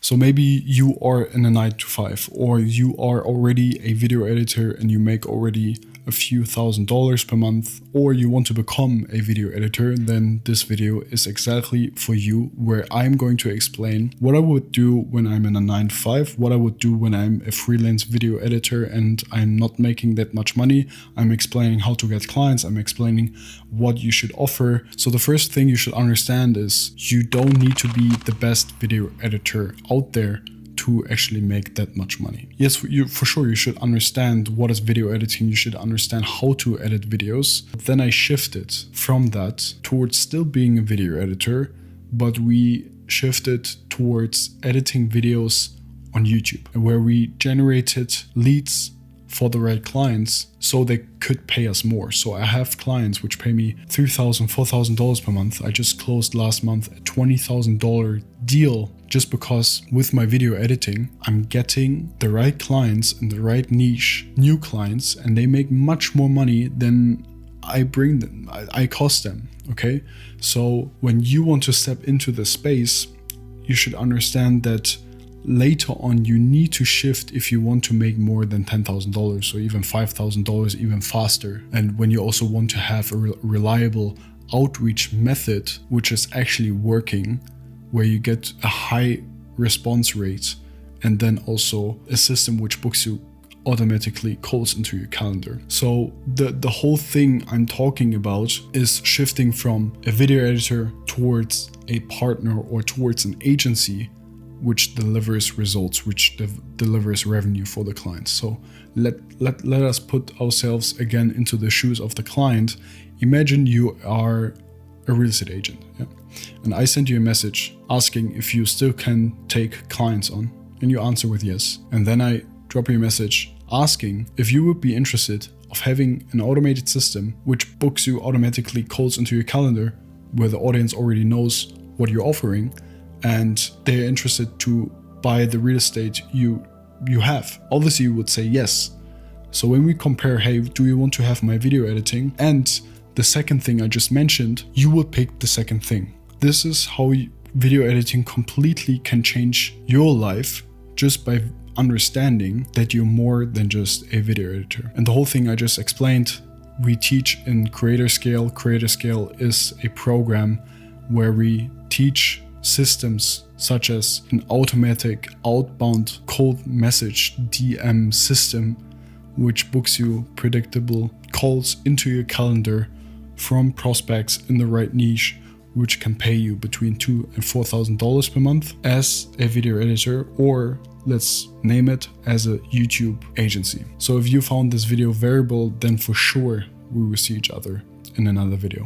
So maybe you are in a 9 to 5, or you are already a video editor and you make already a few $1,000s per month, or you want to become a video editor, then this video is exactly for you, where I'm going to explain what I would do when I'm in a 9 to 5, what I would do when I'm a freelance video editor and I'm not making that much money. I'm explaining how to get clients. I'm explaining what you should offer. So the first thing you should understand is you don't need to be the best video editor out there to actually make that much money. Yes, for sure, you should understand what is video editing. You should understand how to edit videos. But then I shifted from that towards still being a video editor, but we shifted towards editing videos on YouTube, where we generated leads for the right clients so they could pay us more. So I have clients which pay me $3,000, $4,000 per month. I just closed last month a $20,000 deal just because with my video editing, I'm getting the right clients in the right niche, new clients, and they make much more money than I bring them, I cost them, okay? So when you want to step into the space, you should understand that later on you need to shift if you want to make more than $10,000 or even $5,000 even faster. And when you also want to have a reliable outreach method, which is actually working, where you get a high response rate, and then also a system which books you automatically calls into your calendar. So the whole thing I'm talking about is shifting from a video editor towards a partner or towards an agency which delivers results, which delivers revenue for the client. So let us put ourselves again into the shoes of the client. Imagine you are a real estate agent, yeah? And I send you a message asking if you still can take clients on, and you answer with yes. And then I drop you a message asking if you would be interested of having an automated system which books you automatically calls into your calendar, where the audience already knows what you're offering and they're interested to buy the real estate you have. Obviously you would say yes. So when we compare, hey, do you want to have my video editing and the second thing I just mentioned, you would pick the second thing. This is how video editing completely can change your life, just by understanding that you're more than just a video editor. And the whole thing I just explained, we teach in Creator Scale. Creator Scale is a program where we teach systems such as an automatic outbound cold message DM system, which books you predictable calls into your calendar from prospects in the right niche, which can pay you between $2,000 and $4,000 per month as a video editor, or let's name it as a YouTube agency. So if you found this video valuable, then for sure we will see each other in another video.